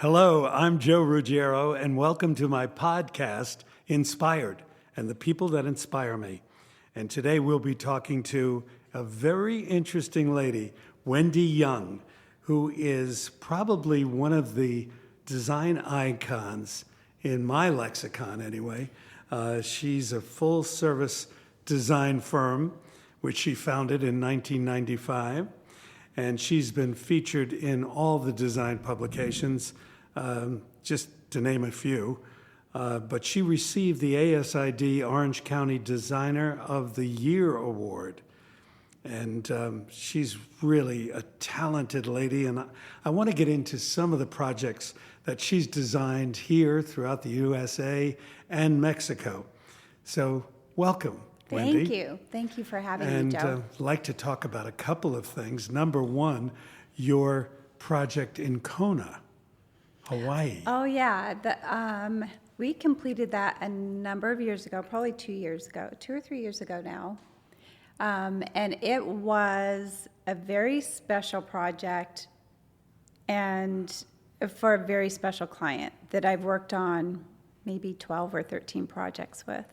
Hello, I'm Joe Ruggiero, and welcome to my podcast, Inspired, and the people that inspire me. And today we'll be talking to a very interesting lady, Wendi Young, who is probably one of the design icons in my lexicon anyway. She's a full-service design firm, which she founded in 1995. And she's been featured in all the design publications, just to name a few. But she received the ASID Orange County Designer of the Year Award. And she's really a talented lady. And I want to get into some of the projects that she's designed here throughout the USA and Mexico. So welcome. Wendi. Thank you. Thank you for having me, Joe. And I'd like to talk about a couple of things. Number one, your project in Kona, Hawaii. Oh, yeah. We completed that a number of years ago, probably 2 years ago, 2 or 3 years ago now. And it was a very special project and for a very special client that I've worked on maybe 12 or 13 projects with.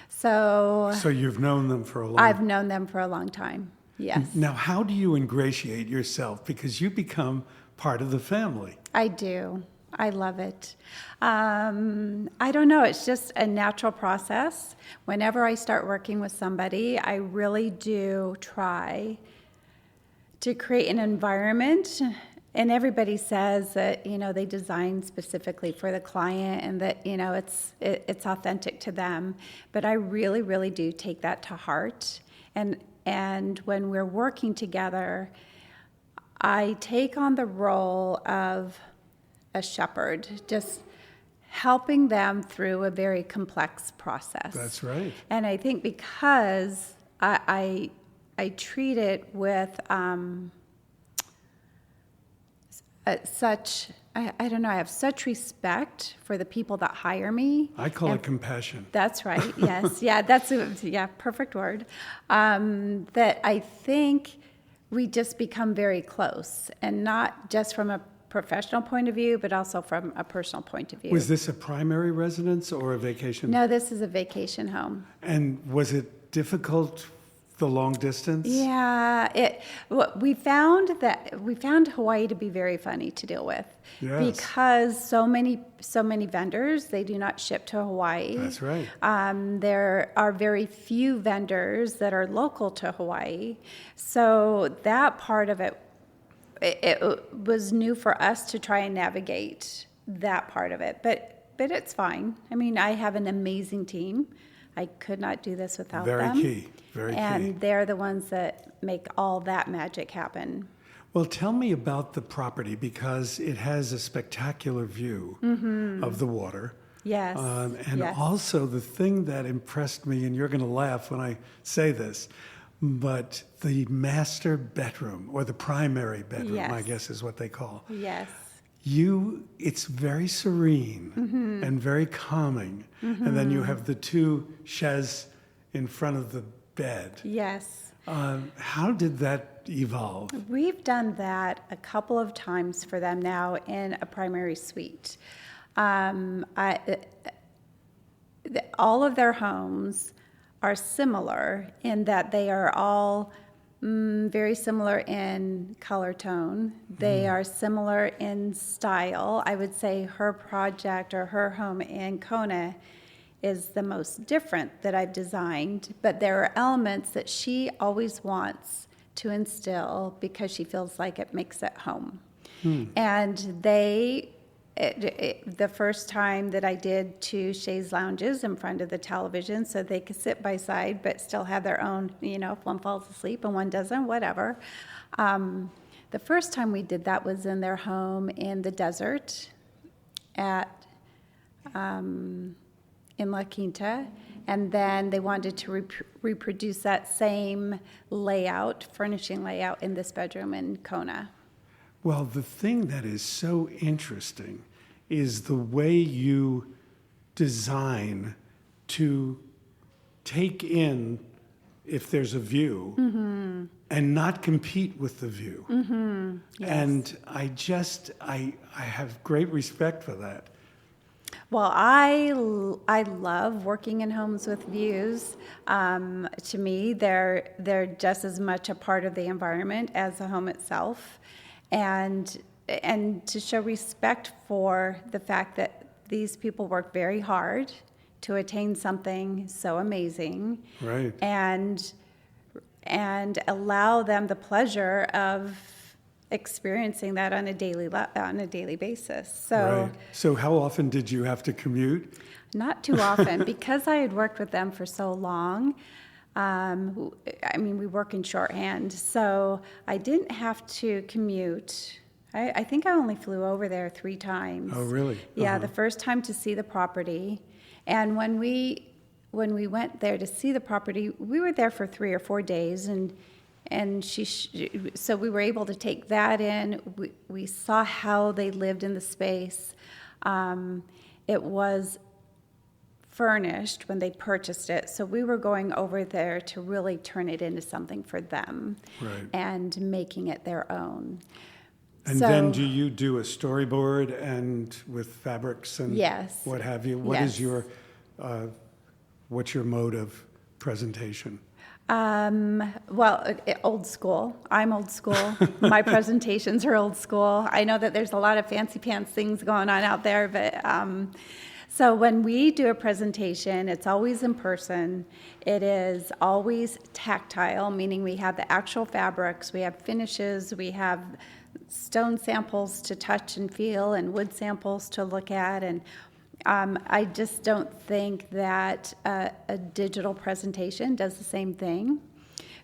So you've known them for a long I've known them for a long time, yes. Now, how do you ingratiate yourself? Because you become part of the family. I do. I love it. I don't know. It's just a natural process. Whenever I start working with somebody, I really do try to create an environment. And everybody says that, they design specifically for the client and that, it's authentic to them. But I really, really do take that to heart. And when we're working together, I take on the role of a shepherd, just helping them through a very complex process. That's right. And I think because I treat it with I don't know, I have such respect for the people that hire me. I call it compassion. That's right, yes. Yeah, perfect word. That I think we just become very close, and not just from a professional point of view, but also from a personal point of view. Was this a primary residence or a vacation? No, this is a vacation home. And was it difficult, the long distance? Yeah, we found Hawaii to be very funny to deal with. Yes. Because so many vendors, they do not ship to Hawaii. That's right. There are very few vendors that are local to Hawaii, so that part of it was new for us to try and navigate that part of it. But it's fine. I mean, I have an amazing team. I could not do this without them. Very key. And they're the ones that make all that magic happen. Well, tell me about the property, because it has a spectacular view of the water. Yes. And yes. also the thing that impressed me, and you're going to laugh when I say this, but the master bedroom, or the primary bedroom, Yes. I guess is what they call. Yes. It's very serene and very calming. And then you have the two chaises in front of the bed. Yes. How did that evolve? We've done that a couple of times for them now in a primary suite. All of their homes are similar in that they are all very similar in color tone. They are similar in style. I would say her project or her home in Kona is the most different that I've designed, but there are elements that she always wants to instill because she feels like it makes it home. And the first time that I did 2 chaise lounges in front of the television so they could sit by side but still have their own, if one falls asleep and one doesn't, whatever. The first time we did that was in their home in the desert in La Quinta, and then they wanted to reproduce that same furnishing layout in this bedroom in Kona. Well, the thing that is so interesting is the way you design to take in if there's a view and not compete with the view. Yes. And I have great respect for that. Well, I love working in homes with views. To me, they're just as much a part of the environment as the home itself, and to show respect for the fact that these people work very hard to attain something so amazing, Right. and allow them the pleasure of experiencing that on a daily basis. So. Right. So how often did you have to commute? Not too often, because I had worked with them for so long. We work in shorthand, so I didn't have to commute. I think I only flew over there 3 times. Oh, really? Yeah, the first time to see the property, and when we went there to see the property, we were there for 3 or 4 days, and so we were able to take that in. We saw how they lived in the space. It was furnished when they purchased it, so we were going over there to really turn it into something for them, Right. and making it their own. And So- then do you do a storyboard and with fabrics and Yes. what have you? What is Yes. what's your mode of presentation? Old school. I'm old school. My presentations are old school. I know that there's a lot of fancy pants things going on out there, but so when we do a presentation, it's always in person. It is always tactile, meaning we have the actual fabrics, we have finishes, we have stone samples to touch and feel, and wood samples to look at, and I just don't think that a digital presentation does the same thing.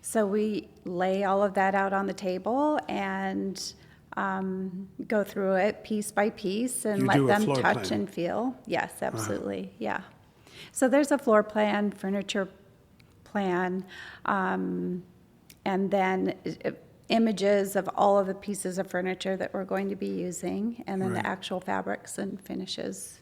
So we lay all of that out on the table and go through it piece by piece and You let do a them floor touch plan. and feel. Yes, absolutely. Yeah. So there's a floor plan, furniture plan, and then images of all of the pieces of furniture that we're going to be using, and then Right. the actual fabrics and finishes.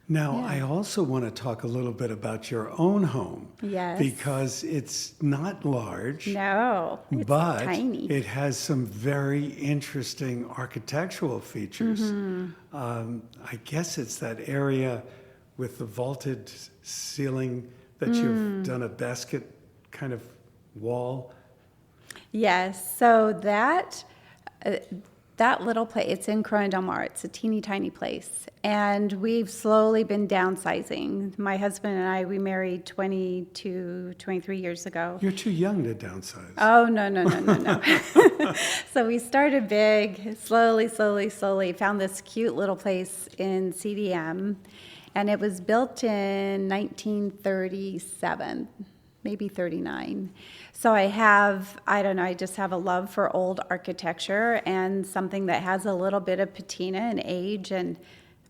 Now, Yeah. I also want to talk a little bit about your own home. Yes. Because it's not large, No, it's but tiny. it has some very interesting architectural features. Mm-hmm. I guess it's that area with the vaulted ceiling that Mm. you've done a basket kind of wall. Yes, so that little place, it's in Corona Del Mar. It's a teeny tiny place, and we've slowly been downsizing. My husband and I, we married 23 years ago. You're too young to downsize. Oh, no. So we started big, slowly, found this cute little place in CDM, and it was built in 1937, maybe 39. So I just have a love for old architecture and something that has a little bit of patina and age, and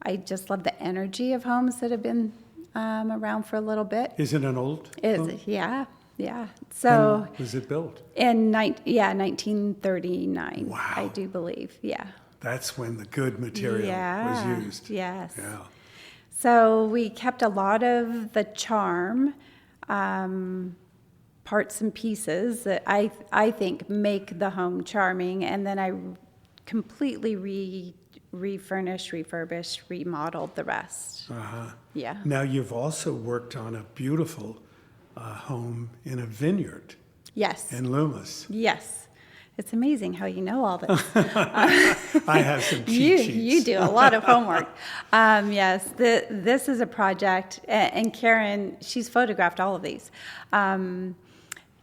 I just love the energy of homes that have been around for a little bit. Is it an old home? Yeah. So When was it built? in 1939, Wow. I do believe. Yeah. That's when the good material was used. Yes. Yeah. So we kept a lot of the charm, parts and pieces that I think make the home charming, and then I completely refurbished, remodeled the rest. Uh-huh. Yeah. Now, you've also worked on a beautiful home in a vineyard Yes. in Loomis. Yes. It's amazing how you know all this. I have some cheat sheets. You do a lot of homework. Yes, this is a project, and Karen, she's photographed all of these.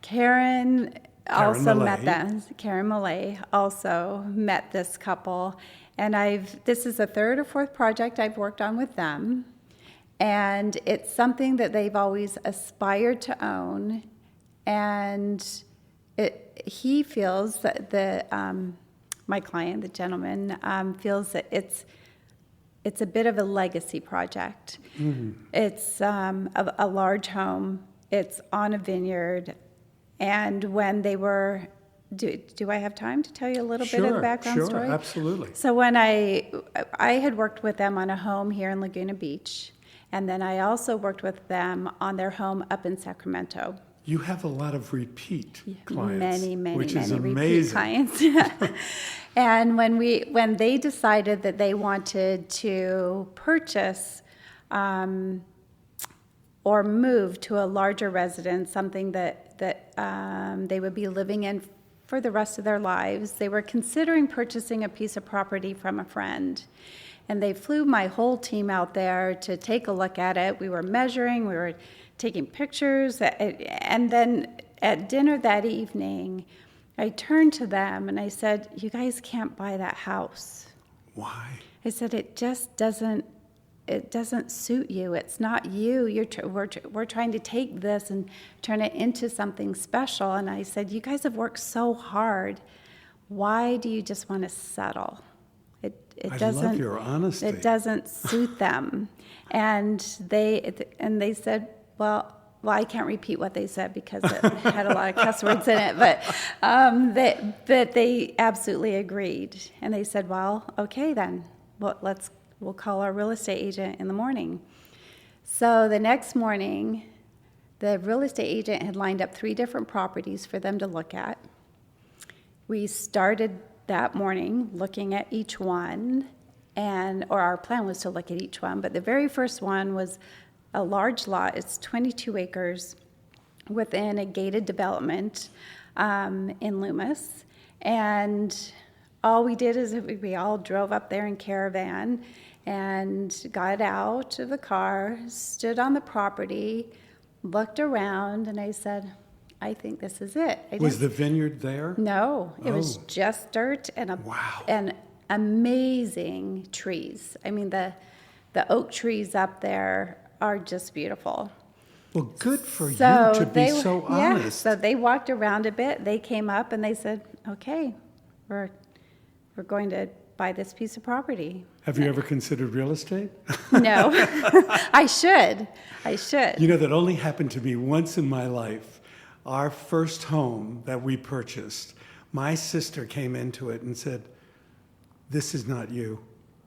Karen also met them. Karen Millay also met this couple, and this is the 3rd or 4th project I've worked on with them, and it's something that they've always aspired to own, and he feels that my client, the gentleman, feels that it's a bit of a legacy project. Mm-hmm. It's a large home. It's on a vineyard. And when they were, do I have time to tell you a little bit of the background story? Sure, absolutely. So when I had worked with them on a home here in Laguna Beach, and then I also worked with them on their home up in Sacramento. You have a lot of repeat clients, Many, many, which many is repeat amazing. clients. And when they decided that they wanted to purchase or move to a larger residence, something that they would be living in for the rest of their lives, they were considering purchasing a piece of property from a friend. And they flew my whole team out there to take a look at it. We were measuring, we were taking pictures, and then at dinner that evening, I turned to them and I said, "You guys can't buy that house." Why? I said, "It just doesn't suit you. It's not you. We're trying to take this and turn it into something special." And I said, "You guys have worked so hard. Why do you just want to settle?" It I doesn't. love your honesty. It doesn't suit them. And they said, well, I can't repeat what they said because it had a lot of cuss words in it, but they absolutely agreed. And they said, well, okay then, well, we'll call our real estate agent in the morning. So the next morning, the real estate agent had lined up 3 different properties for them to look at. We started that morning looking at each one, or our plan was to look at each one, but the very first one was a large lot. It's 22 acres within a gated development in Loomis. And all we did is we all drove up there in caravan and got out of the car, stood on the property, looked around, and I said, I think this is it. Was the vineyard there? No, it was Oh. just dirt and Wow. and amazing trees. I mean, the oak trees up there are just beautiful. Well, good for you So to be they, so yeah, honest. so they walked around a bit. They came up and they said, "Okay, we're going to buy this piece of property." Have you ever considered real estate? No, I should. You know, that only happened to me once in my life. Our first home that we purchased, my sister came into it and said, "This is not you.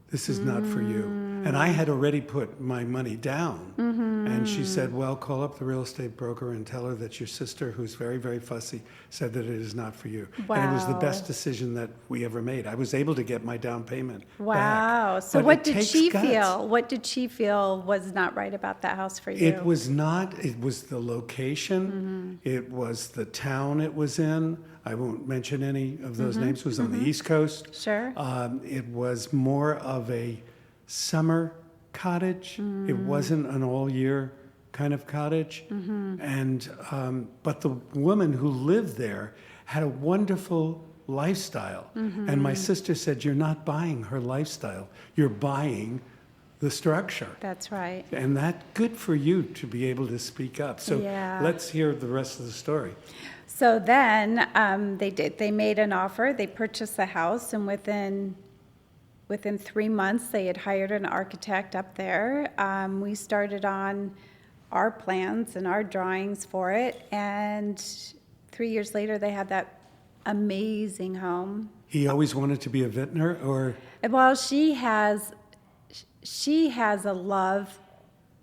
This is not for you." And I had already put my money down. And she said, "Well, call up the real estate broker and tell her that your sister, who's very, very fussy, said that it is not for you." And it was the Wow. best decision that we ever made. I was able to get my down payment Wow. back. So But what it did takes she guts. feel? What did she feel was not right about that house for you? It was not, it was the location, it was the town it was in. I won't mention any of those names. It was on the East Coast. Sure. It was more of a summer cottage. It wasn't an all-year kind of cottage. And but the woman who lived there had a wonderful lifestyle. And my sister said, "You're not buying her lifestyle. You're buying the structure." That's right. And that good for you to be able to speak up. So Yeah. let's hear the rest of the story. So then they made an offer. They purchased the house, and within 3 months, they had hired an architect up there. We started on our plans and our drawings for it, and 3 years later, they had that amazing home. He always wanted to be a vintner, or Well, she has a love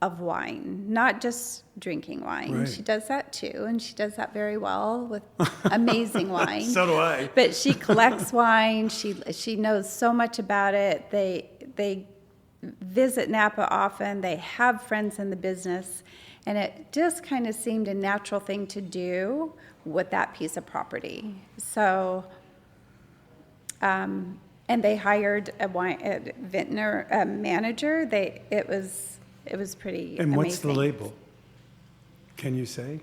of wine, not just drinking wine. Right. She does that too, and she does that very well with amazing wine. so do I. But she collects wine. She knows so much about it. They visit Napa often. They have friends in the business, and it just kind of seemed a natural thing to do with that piece of property. So, and they hired a vintner manager. It was pretty And what's the amazing. label? Can you say?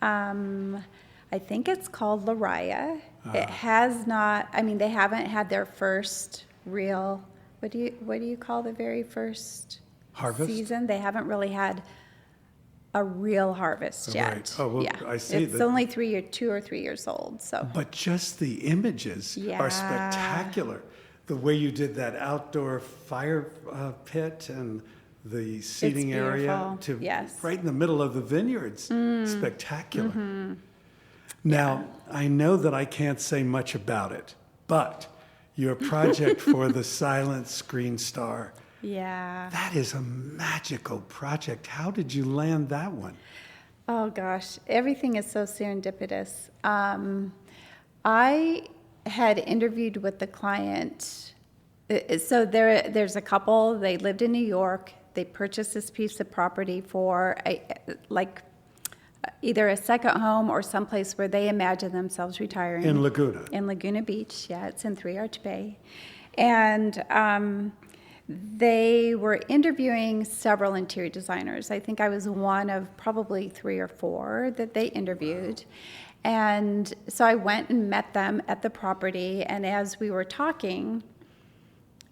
I think it's called Lariah. It has not. I mean, they haven't had their first real. What do you call the very first Harvest? season? They haven't really had a real harvest yet. Right. Oh, well, yeah. I see It's that. only 2 or 3 years old. So But just the images Yeah. are spectacular. The way you did that outdoor fire pit and the seating area beautiful. Yes. right in the middle of the vineyards. Spectacular. Now, I know that I can't say much about it, but your project for the Silent Screen Star, yeah. that is a magical project. How did you land that one? Oh gosh, everything is so serendipitous. I had interviewed with the client. So there's a couple. They lived in New York. They purchased this piece of property for either a second home or someplace where they imagine themselves retiring. In Laguna. In Laguna Beach, yeah, it's in Three Arch Bay. And they were interviewing several interior designers. I think I was one of probably 3 or 4 that they interviewed. And so I went and met them at the property, and as we were talking,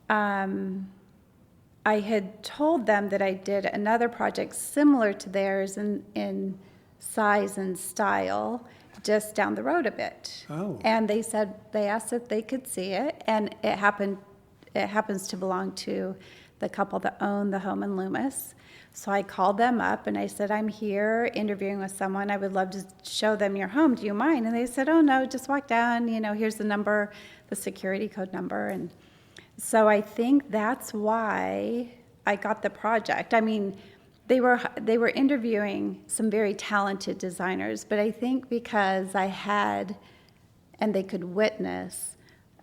I had told them that I did another project similar to theirs in size and style, just down the road a bit. Oh. And they asked if they could see it, and it happens to belong to the couple that own the home in Loomis. So I called them up and I said, I'm here interviewing with someone. I would love to show them your home. Do you mind? And they said, oh no, just walk down. Here's the number, the security code number. And so I think that's why I got the project. I mean, they were interviewing some very talented designers, but I think because I had, and they could witness,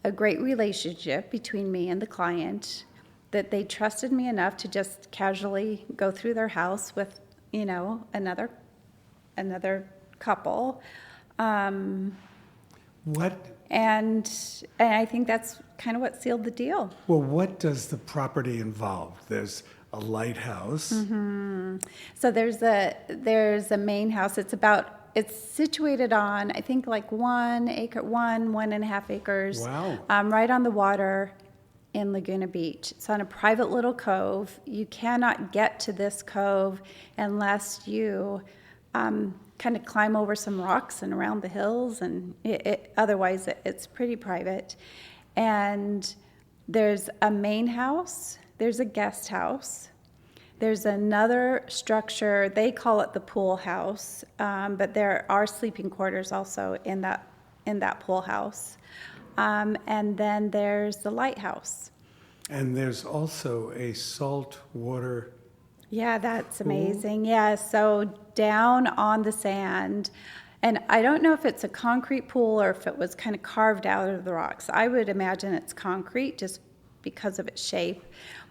a great relationship between me and the client, that they trusted me enough to just casually go through their house with, another couple. What? And I think that's kind of what sealed the deal. Well, what does the property involve? There's a lighthouse. Mm-hmm. So there's a main house. It's situated on, I think, like 1 acre, 1.5 acres. Wow. Right on the water in Laguna Beach. It's on a private little cove. You cannot get to this cove unless you kind of climb over some rocks and around the hills, and otherwise it's pretty private. And there's a main house, there's a guest house, there's another structure, they call it the pool house, but there are sleeping quarters also in that pool house. And then there's the lighthouse. And there's also a saltwater. Yeah, that's amazing. Yeah, so down on the sand, and I don't know if it's a concrete pool or if it was kind of carved out of the rocks. I would imagine it's concrete just because of its shape.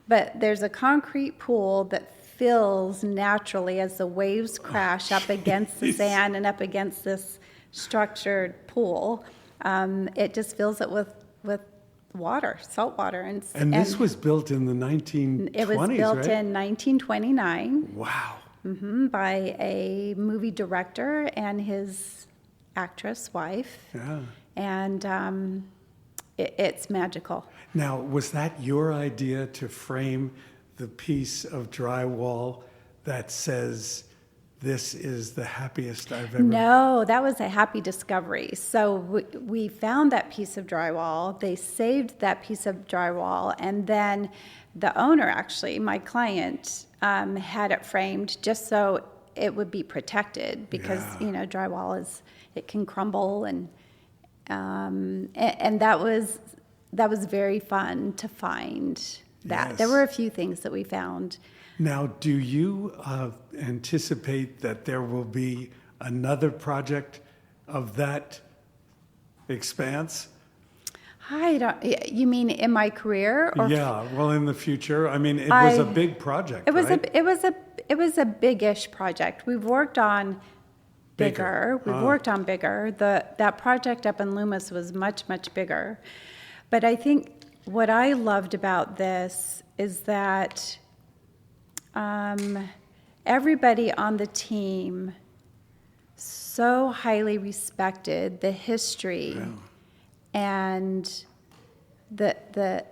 But there's a concrete pool that fills naturally as the waves crash up against the sand and up against this structured pool. It just fills it with water, salt water. And this was built in the 1920s, It was built right? in 1929. Wow. By a movie director and his actress wife. Yeah. And it's magical. Now, was that your idea to frame the piece of drywall that says, this is the happiest I've ever... No, that was a happy discovery. So we found that piece of drywall. They saved that piece of drywall. And then the owner, actually, my client, had it framed just so it would be protected because, drywall it can crumble. And that was very fun to find that. Yes. There were a few things that we found. Now, do you anticipate that there will be another project of that expanse? You mean in my career? Or Yeah, well, in the future. I mean, it was a big project, right? It was a big-ish project. We've worked on bigger. We've worked on bigger. That project up in Loomis was much, much bigger. But I think what I loved about this is that everybody on the team so highly respected the history and the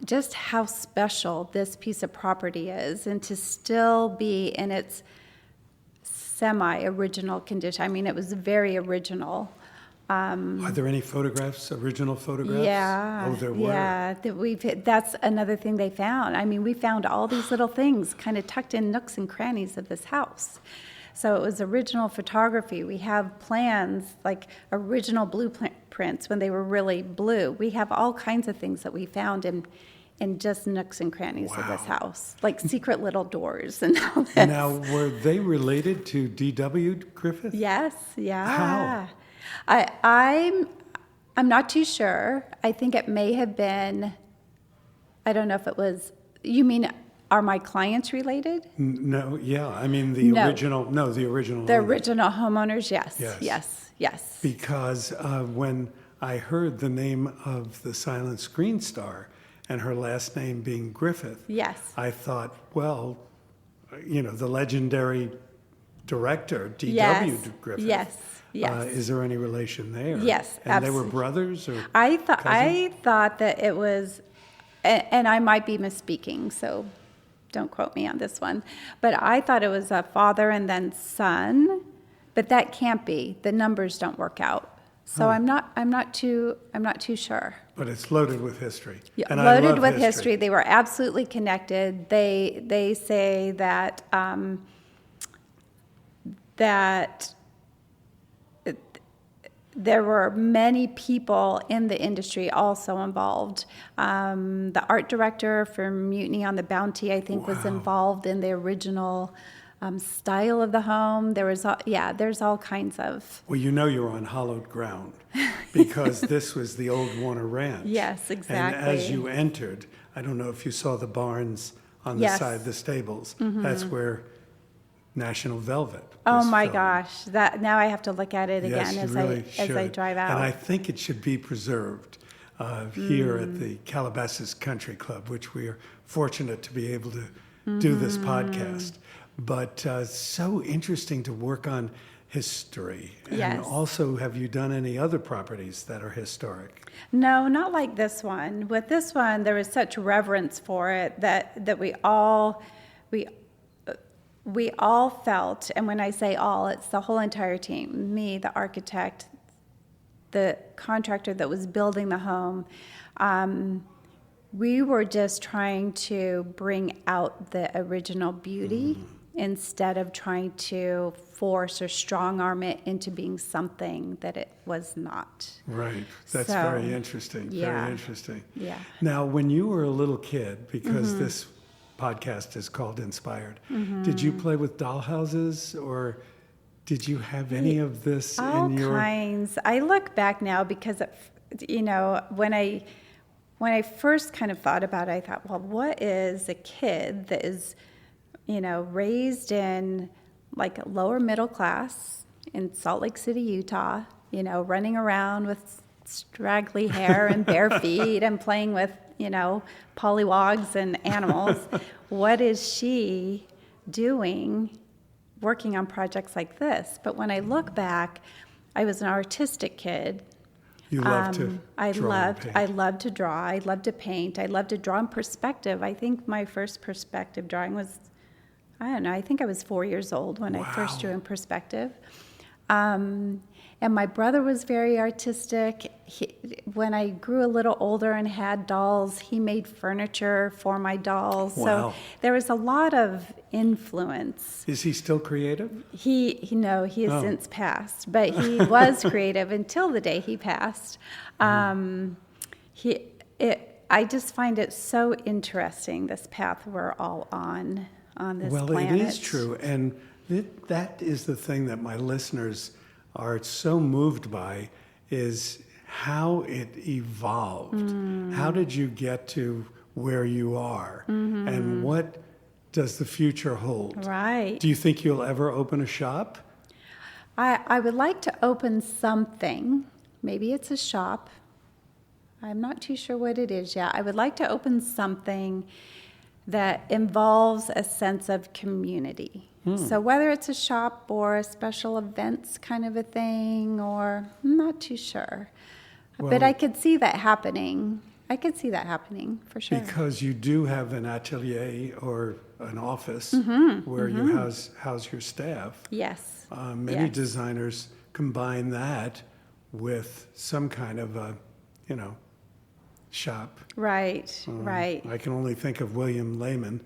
just how special this piece of property is, and to still be in its semi-original condition. I mean, it was very original. Are there any photographs, original photographs? Yeah. Oh, there were. Yeah, that's another thing they found. I mean, we found all these little things kind of tucked in nooks and crannies of this house. So it was original photography. We have plans, like original blueprints when they were really blue. We have all kinds of things that we found in just nooks and crannies of this Wow. house, like secret little doors and all this. Now, were they related to D.W. Griffith? Yes, yeah. How? I'm not too sure. I think it may have been, I don't know if it was, you mean, are my clients related? No, yeah. I mean, the No. original The owner. original homeowners, yes. Yes. Yes, yes. Because when I heard the name of the silent screen star and her last name being Griffith, Yes. I thought, well, the legendary director, D.W. Yes. Griffith. Yes. Yes. Is there any relation there? Yes, And they were absolutely. brothers or I cousins? thought that it was, and I might be misspeaking, so don't quote me on this one, but I thought it was a father and then son, but that can't be. The numbers don't work out. So I'm not too sure. But it's loaded with history. Yeah, And I loaded love with history. They were absolutely connected. They say that that there were many people in the industry also involved. The art director for Mutiny on the Bounty, I think, was involved in the original style of the home. There's all kinds of. Well, you're on hallowed ground because this was the old Warner Ranch. Yes, exactly. And as you entered, I don't know if you saw the barns on the Yes. side, the stables. That's where National Velvet Oh was my filmed. gosh! Now I have to look at it Yes, again you as really as I should. drive out. And I think it should be preserved here at the Calabasas Country Club, which we are fortunate to be able to do this podcast. But so interesting to work on history. And Yes. also, have you done any other properties that are historic? No, not like this one. With this one, there was such reverence for it that we all felt, and when I say all, it's the whole entire team, me, the architect, the contractor that was building the home. We were just trying to bring out the original beauty instead of trying to force or strong arm it into being something that it was not. Right. That's So, very interesting. yeah. Very interesting. Yeah. Now, when you were a little kid, because this podcast is called Inspired, did you play with dollhouses or did you have any of this All in your... kinds. I look back now because, when I first kind of thought about it, I thought, well, what is a kid that is, raised in like lower middle class in Salt Lake City, Utah, running around with straggly hair and bare feet and playing with, pollywogs and animals. What is she doing working on projects like this? But when I look back, I was an artistic kid. You love to draw and paint. I loved to draw. I loved to paint. I loved to draw in perspective. I think my first perspective drawing was, I don't know, I think I was 4 years old when I first drew in perspective. And my brother was very artistic. When I grew a little older and had dolls, he made furniture for my dolls. Wow. So there was a lot of influence. Is he still creative? He has since passed, but he was creative until the day he passed. I just find it so interesting, this path we're all on this planet. Well, it is true. And that is the thing that my listeners are so moved by, is how it evolved. How did you get to where you are? And what does the future hold? Right. Do you think you'll ever open a shop? I would like to open something. Maybe it's a shop. I'm not too sure what it is yet. I would like to open something that involves a sense of community. So whether it's a shop or a special events kind of a thing, or I'm not too sure. But Well- I could see that happening. I could see that happening for sure. Because you do have an atelier or an office where you house your staff. Yes. Many Yes. designers combine that with some kind of a, shop. Right, right. I can only think of William Lehman,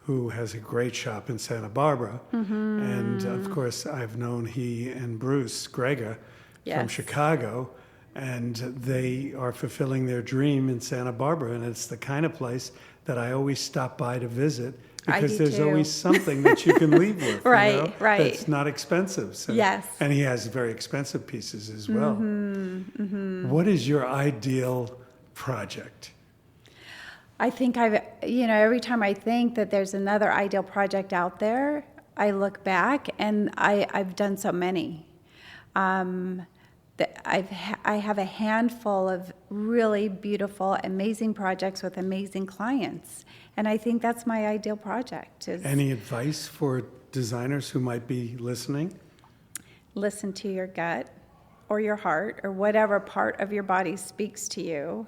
who has a great shop in Santa Barbara. And of course, I've known he and Bruce Grega from Yes. Chicago. and they are fulfilling their dream in Santa Barbara. And it's the kind of place that I always stop by to visit, because there's always something that you can leave with. Right. That's not expensive. So, Yes. And he has very expensive pieces as well. What is your ideal project? I think every time I think that there's another ideal project out there, I look back, and I've done so many. I have a handful of really beautiful, amazing projects with amazing clients. And I think that's my ideal project. Any advice for designers who might be listening? Listen to your gut or your heart or whatever part of your body speaks to you.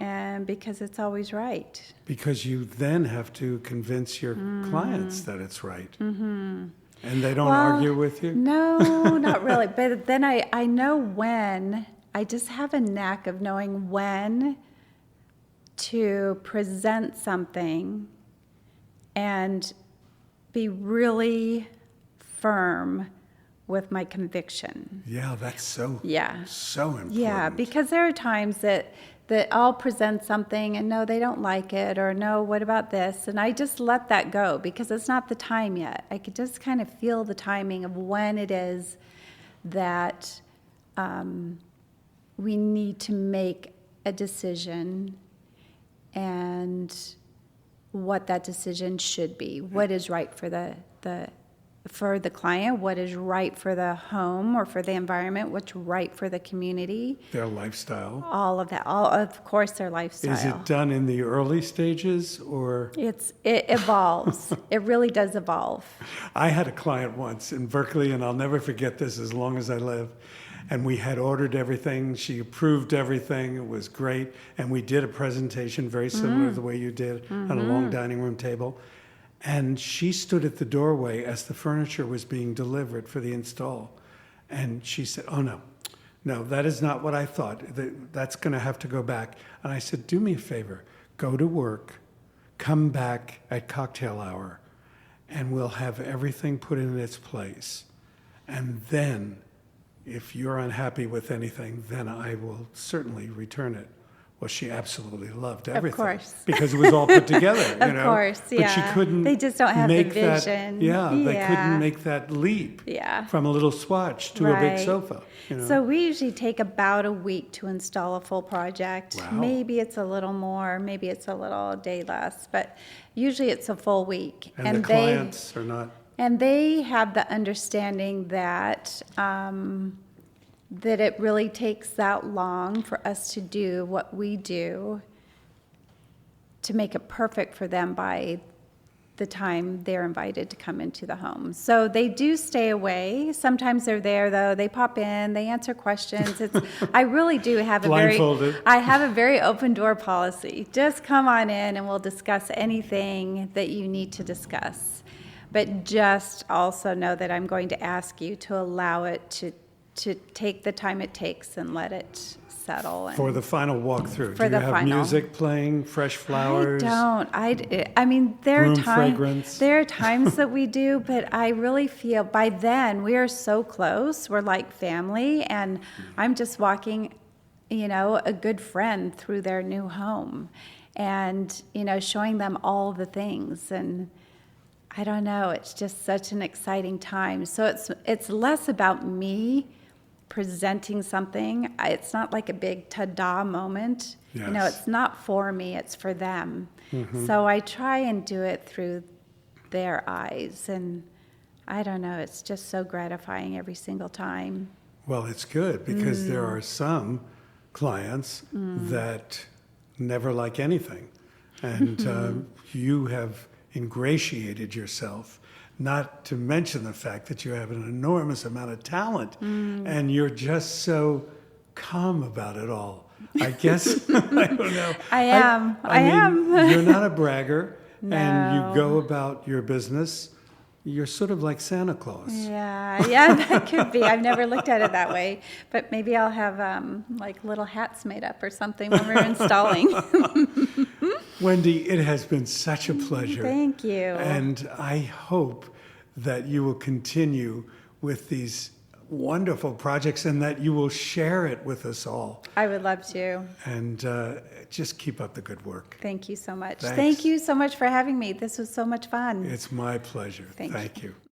And because it's always right. Because you then have to convince your clients that it's right. And they don't argue with you? No, not really. But then I know when. I just have a knack of knowing when to present something and be really firm with my conviction. Yeah, that's so important. Yeah, because there are times that I'll present something and no, they don't like it, or no, what about this? And I just let that go because it's not the time yet. I could just kind of feel the timing of when it is that we need to make a decision and what that decision should be. What is right for the client, what is right for the home or for the environment, what's right for the community. Their lifestyle. All of that. Of course, their lifestyle. Is it done in the early stages or? It evolves. It really does evolve. I had a client once in Berkeley, and I'll never forget this as long as I live. And we had ordered everything. She approved everything. It was great. And we did a presentation very similar to the way you did on a long dining room table. And she stood at the doorway as the furniture was being delivered for the install. And she said, "Oh, no, that is not what I thought. That's going to have to go back." And I said, "Do me a favor, go to work, come back at cocktail hour, and we'll have everything put in its place. And then, if you're unhappy with anything, then I will certainly return it." Well, she absolutely loved everything. Of course. Because it was all put together, Of course, yeah. But she couldn't. They just don't have the make that- vision. They couldn't make that leap from a little swatch to a big sofa. So we usually take about a week to install a full project. Wow. Maybe it's a little more, maybe it's a little day less, but usually it's a full week. And the clients are not. And they have the understanding that that it really takes that long for us to do what we do to make it perfect for them by the time they're invited to come into the home. So they do stay away. Sometimes they're there though. They pop in, they answer questions. I really do have I have a very open door policy. Just come on in and we'll discuss anything that you need to discuss. But just also know that I'm going to ask you to allow it to take the time it takes and let it settle. For the final walkthrough, do you have music playing, fresh flowers? I don't. I mean, there are times that we do, but I really feel by then we are so close. We're like family, and I'm just walking, a good friend through their new home, and showing them all the things. And I don't know, it's just such an exciting time. So it's less about me presenting something. It's not like a big ta-da moment. Yes. It's not for me, it's for them. So I try and do it through their eyes. And I don't know, it's just so gratifying every single time. Well, it's good because there are some clients that never like anything. And you have ingratiated yourself, not to mention the fact that you have an enormous amount of talent and you're just so calm about it all. I guess, I don't know. I am. You're not a bragger. No. And you go about your business. You're sort of like Santa Claus. Yeah, that could be. I've never looked at it that way, but maybe I'll have like little hats made up or something when we're installing. Wendi, it has been such a pleasure. Thank you. And I hope that you will continue with these wonderful projects and that you will share it with us all. I would love to. And just keep up the good work. Thank you so much. Thanks. Thank you so much for having me. This was so much fun. It's my pleasure. Thank you. Thank you.